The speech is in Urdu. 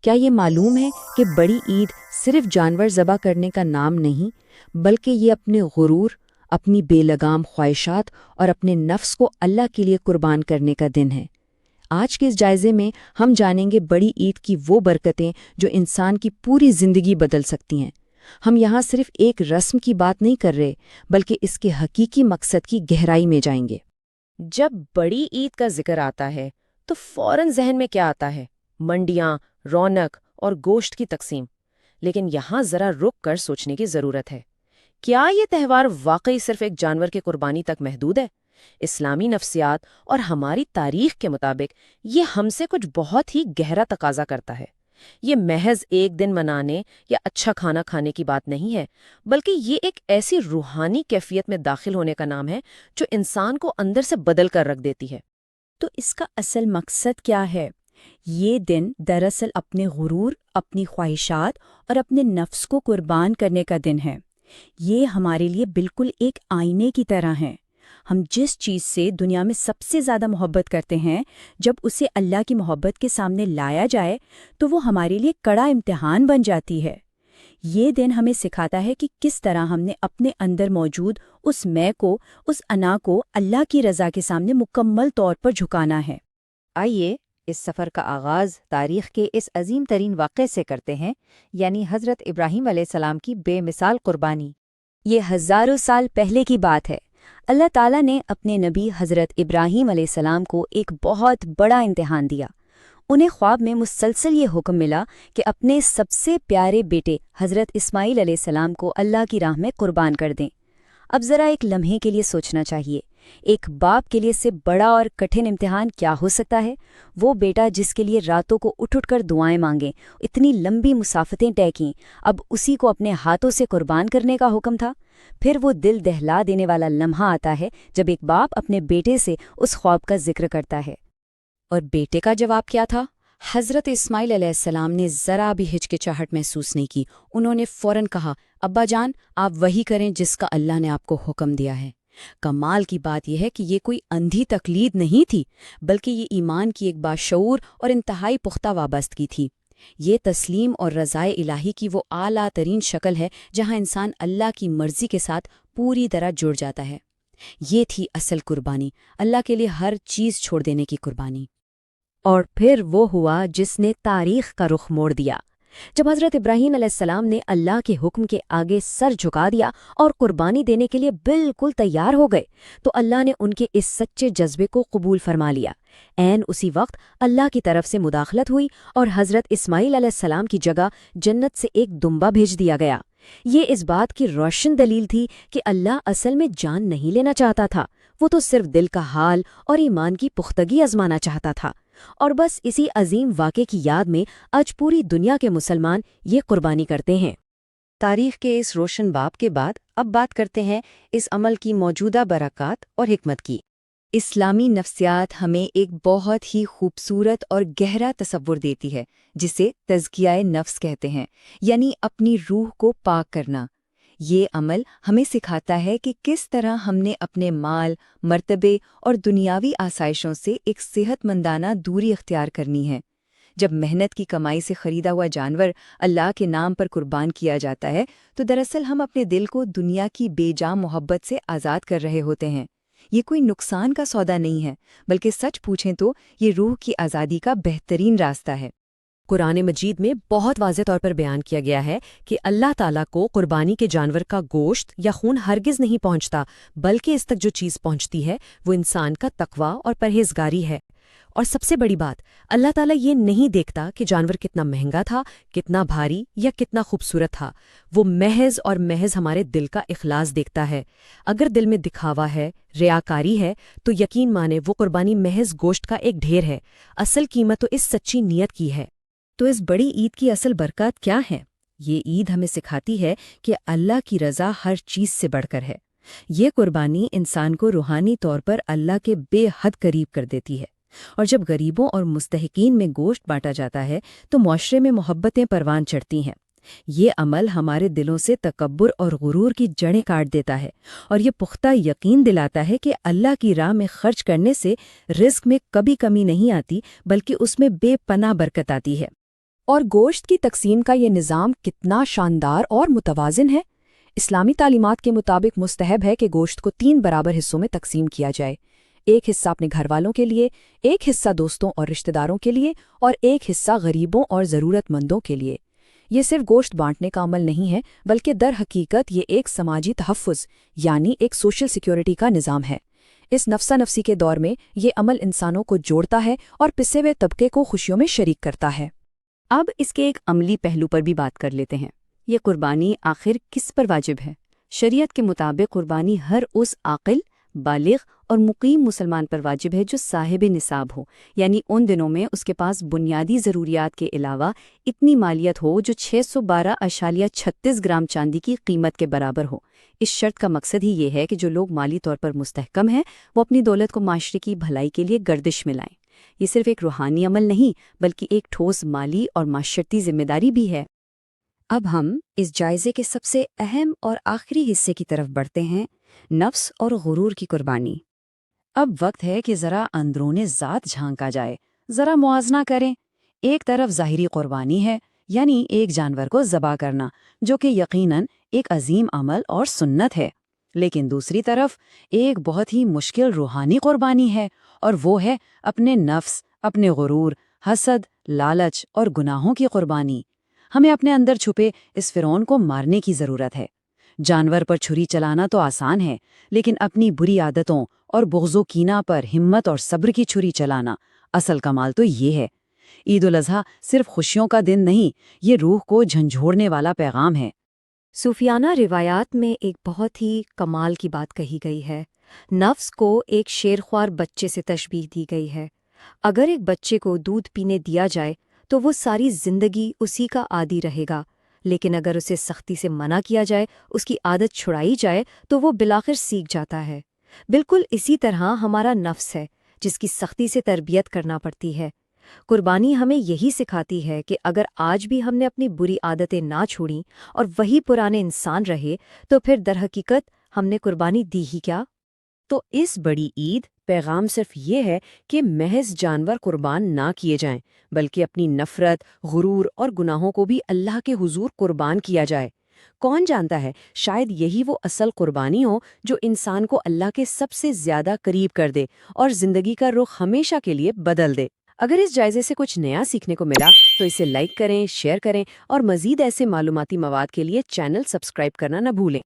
کیا یہ معلوم ہے کہ بڑی عید صرف جانور ذبح کرنے کا نام نہیں، بلکہ یہ اپنے غرور، اپنی بے لگام خواہشات اور اپنے نفس کو اللہ کے لیے قربان کرنے کا دن ہے۔ آج کے اس جائزے میں ہم جانیں گے بڑی عید کی وہ برکتیں جو انسان کی پوری زندگی بدل سکتی ہیں۔ ہم یہاں صرف ایک رسم کی بات نہیں کر رہے، بلکہ اس کے حقیقی مقصد کی گہرائی میں جائیں گے۔ جب بڑی عید کا ذکر آتا ہے تو فوراً ذہن میں کیا آتا ہے؟ منڈیاں، رونق اور گوشت کی تقسیم۔ لیکن یہاں ذرا رک کر سوچنے کی ضرورت ہے۔ کیا یہ تہوار واقعی صرف ایک جانور کی قربانی تک محدود ہے؟ اسلامی نفسیات اور ہماری تاریخ کے مطابق یہ ہم سے کچھ بہت ہی گہرا تقاضا کرتا ہے۔ یہ محض ایک دن منانے یا اچھا کھانا کھانے کی بات نہیں ہے، بلکہ یہ ایک ایسی روحانی کیفیت میں داخل ہونے کا نام ہے جو انسان کو اندر سے بدل کر رکھ دیتی ہے۔ تو اس کا اصل مقصد کیا ہے؟ یہ دن دراصل اپنے غرور، اپنی خواہشات اور اپنے نفس کو قربان کرنے کا دن ہے۔ یہ ہمارے لیے بالکل ایک آئینے کی طرح ہے۔ ہم جس چیز سے دنیا میں سب سے زیادہ محبت کرتے ہیں، جب اسے اللہ کی محبت کے سامنے لایا جائے تو وہ ہمارے لیے کڑا امتحان بن جاتی ہے۔ یہ دن ہمیں سکھاتا ہے کہ کس طرح ہم نے اپنے اندر موجود اس میں کو، اس انا کو اللہ کی رضا کے سامنے مکمل طور پر جھکانا ہے۔ آئیے اس سفر کا آغاز تاریخ کے اس عظیم ترین واقعے سے کرتے ہیں، یعنی حضرت ابراہیم علیہ السلام کی بے مثال قربانی۔ یہ ہزاروں سال پہلے کی بات ہے۔ اللہ تعالیٰ نے اپنے نبی حضرت ابراہیم علیہ السلام کو ایک بہت بڑا امتحان دیا۔ انہیں خواب میں مسلسل یہ حکم ملا کہ اپنے سب سے پیارے بیٹے حضرت اسماعیل علیہ السلام کو اللہ کی راہ میں قربان کر دیں۔ اب ذرا ایک لمحے کے لیے سوچنا چاہیے، ایک باپ کے لیے سے بڑا اور کٹھن امتحان کیا ہو سکتا ہے؟ وہ بیٹا جس کے لیے راتوں کو اٹھ کر دعائیں مانگیں، اتنی لمبی مسافتیں طے کیں، اب اسی کو اپنے ہاتھوں سے قربان کرنے کا حکم تھا۔ پھر وہ دل دہلا دینے والا لمحہ آتا ہے جب ایک باپ اپنے بیٹے سے اس خواب کا ذکر کرتا ہے۔ اور بیٹے کا جواب کیا تھا؟ حضرت اسماعیل علیہ السلام نے ذرا بھی ہچکچاہٹ محسوس نہیں کی۔ انہوں نے فوراً کہا، ابا جان، آپ وہی کریں جس کا اللہ نے آپ کو حکم دیا ہے۔ کمال کی بات یہ ہے کہ یہ کوئی اندھی تقلید نہیں تھی، بلکہ یہ ایمان کی ایک باشعور اور انتہائی پختہ وابستگی تھی۔ یہ تسلیم اور رضائے الہی کی وہ اعلیٰ ترین شکل ہے جہاں انسان اللہ کی مرضی کے ساتھ پوری طرح جڑ جاتا ہے۔ یہ تھی اصل قربانی، اللہ کے لیے ہر چیز چھوڑ دینے کی قربانی۔ اور پھر وہ ہوا جس نے تاریخ کا رخ موڑ دیا۔ جب حضرت ابراہیم علیہ السلام نے اللہ کے حکم کے آگے سر جھکا دیا اور قربانی دینے کے لیے بالکل تیار ہو گئے، تو اللہ نے ان کے اس سچے جذبے کو قبول فرما لیا۔ عین اسی وقت اللہ کی طرف سے مداخلت ہوئی اور حضرت اسماعیل علیہ السلام کی جگہ جنت سے ایک دمبا بھیج دیا گیا۔ یہ اس بات کی روشن دلیل تھی کہ اللہ اصل میں جان نہیں لینا چاہتا تھا، وہ تو صرف دل کا حال اور ایمان کی پختگی آزمانا چاہتا تھا۔ اور بس اسی عظیم واقعے کی یاد میں آج پوری دنیا کے مسلمان یہ قربانی کرتے ہیں۔ تاریخ کے اس روشن باب کے بعد اب بات کرتے ہیں اس عمل کی موجودہ برکات اور حکمت کی۔ اسلامی نفسیات ہمیں ایک بہت ہی خوبصورت اور گہرا تصور دیتی ہے، جسے تزکیہ نفس کہتے ہیں، یعنی اپنی روح کو پاک کرنا۔ یہ عمل ہمیں سکھاتا ہے کہ کس طرح ہم نے اپنے مال، مرتبے اور دنیاوی آسائشوں سے ایک صحت مندانہ دوری اختیار کرنی ہے۔ جب محنت کی کمائی سے خریدا ہوا جانور اللہ کے نام پر قربان کیا جاتا ہے تو دراصل ہم اپنے دل کو دنیا کی بے جا محبت سے آزاد کر رہے ہوتے ہیں۔ یہ کوئی نقصان کا سودا نہیں ہے، بلکہ سچ پوچھیں تو یہ روح کی آزادی کا بہترین راستہ ہے۔ قرآن مجید میں بہت واضح طور پر بیان کیا گیا ہے کہ اللہ تعالیٰ کو قربانی کے جانور کا گوشت یا خون ہرگز نہیں پہنچتا، بلکہ اس تک جو چیز پہنچتی ہے وہ انسان کا تقویٰ اور پرہیزگاری ہے۔ اور سب سے بڑی بات، اللہ تعالیٰ یہ نہیں دیکھتا کہ جانور کتنا مہنگا تھا، کتنا بھاری یا کتنا خوبصورت تھا، وہ محض اور محض ہمارے دل کا اخلاص دیکھتا ہے۔ اگر دل میں دکھاوا ہے، ریاکاری ہے، تو یقین مانے وہ قربانی محض گوشت کا ایک ڈھیر ہے۔ اصل قیمت تو اس سچی نیت کی ہے۔ تو اس بڑی عید کی اصل برکات کیا ہے؟ یہ عید ہمیں سکھاتی ہے کہ اللہ کی رضا ہر چیز سے بڑھ کر ہے۔ یہ قربانی انسان کو روحانی طور پر اللہ کے بے حد قریب کر دیتی ہے، اور جب غریبوں اور مستحقین میں گوشت بانٹا جاتا ہے تو معاشرے میں محبتیں پروان چڑھتی ہیں۔ یہ عمل ہمارے دلوں سے تکبر اور غرور کی جڑیں کاٹ دیتا ہے، اور یہ پختہ یقین دلاتا ہے کہ اللہ کی راہ میں خرچ کرنے سے رزق میں کبھی کمی نہیں آتی، بلکہ اس میں بے پناہ برکت آتی ہے۔ اور گوشت کی تقسیم کا یہ نظام کتنا شاندار اور متوازن ہے۔ اسلامی تعلیمات کے مطابق مستحب ہے کہ گوشت کو 3 برابر حصوں میں تقسیم کیا جائے، ایک حصہ اپنے گھر والوں کے لیے، ایک حصہ دوستوں اور رشتہ داروں کے لیے، اور ایک حصہ غریبوں اور ضرورت مندوں کے لیے۔ یہ صرف گوشت بانٹنے کا عمل نہیں ہے، بلکہ در حقیقت یہ ایک سماجی تحفظ یعنی ایک سوشل سیکیورٹی کا نظام ہے۔ اس نفسا نفسی کے دور میں یہ عمل انسانوں کو جوڑتا ہے اور پسے ہوئے طبقے کو خوشیوں میں شریک کرتا ہے۔ اب اس کے ایک عملی پہلو پر بھی بات کر لیتے ہیں۔ یہ قربانی آخر کس پر واجب ہے؟ شریعت کے مطابق قربانی ہر اس عاقل، بالغ اور مقیم مسلمان پر واجب ہے جو صاحب نصاب ہو، یعنی ان دنوں میں اس کے پاس بنیادی ضروریات کے علاوہ اتنی مالیت ہو جو 612.36 گرام چاندی کی قیمت کے برابر ہو۔ اس شرط کا مقصد ہی یہ ہے کہ جو لوگ مالی طور پر مستحکم ہیں وہ اپنی دولت کو معاشرے کی بھلائی کے لیے گردش میں لائیں۔ یہ صرف ایک روحانی عمل نہیں بلکہ ایک ٹھوس مالی اور معاشرتی ذمہ داری بھی ہے۔ اب ہم اس جائزے کے سب سے اہم اور آخری حصے کی طرف بڑھتے ہیں، نفس اور غرور کی قربانی۔ اب وقت ہے کہ ذرا اندرون ذات جھانکا جائے، ذرا موازنہ کریں۔ ایک طرف ظاہری قربانی ہے، یعنی ایک جانور کو ذبح کرنا، جو کہ یقیناً ایک عظیم عمل اور سنت ہے، لیکن دوسری طرف ایک بہت ہی مشکل روحانی قربانی ہے، اور وہ ہے اپنے نفس، اپنے غرور، حسد، لالچ اور گناہوں کی قربانی۔ ہمیں اپنے اندر چھپے اس فرعون کو مارنے کی ضرورت ہے۔ جانور پر چھری چلانا تو آسان ہے، لیکن اپنی بری عادتوں اور بغض و کینہ پر ہمت اور صبر کی چھری چلانا، اصل کمال تو یہ ہے۔ عید الاضحیٰ صرف خوشیوں کا دن نہیں، یہ روح کو جھنجھوڑنے والا پیغام ہے۔ صوفیانہ روایات میں ایک بہت ہی کمال کی بات کہی گئی ہے۔ نفس کو ایک شیرخوار بچے سے تشبیہ دی گئی ہے۔ اگر ایک بچے کو دودھ پینے دیا جائے تو وہ ساری زندگی اسی کا عادی رہے گا، لیکن اگر اسے سختی سے منع کیا جائے، اس کی عادت چھڑائی جائے تو وہ بالآخر سیکھ جاتا ہے۔ بالکل اسی طرح ہمارا نفس ہے جس کی سختی سے تربیت کرنا پڑتی ہے۔ قربانی ہمیں یہی سکھاتی ہے کہ اگر آج بھی ہم نے اپنی بری عادتیں نہ چھوڑیں اور وہی پرانے انسان رہے تو پھر در حقیقت ہم نے قربانی دی ہی کیا؟ تو اس بڑی عید پیغام صرف یہ ہے کہ محض جانور قربان نہ کیے جائیں، بلکہ اپنی نفرت، غرور اور گناہوں کو بھی اللہ کے حضور قربان کیا جائے۔ کون جانتا ہے، شاید یہی وہ اصل قربانی ہو جو انسان کو اللہ کے سب سے زیادہ قریب کر دے اور زندگی کا رخ ہمیشہ کے لیے بدل دے۔ اگر اس جائزے سے کچھ نیا سیکھنے کو ملا تو اسے لائک کریں، شیئر کریں اور مزید ایسے معلوماتی مواد کے لیے چینل سبسکرائب کرنا نہ بھولیں۔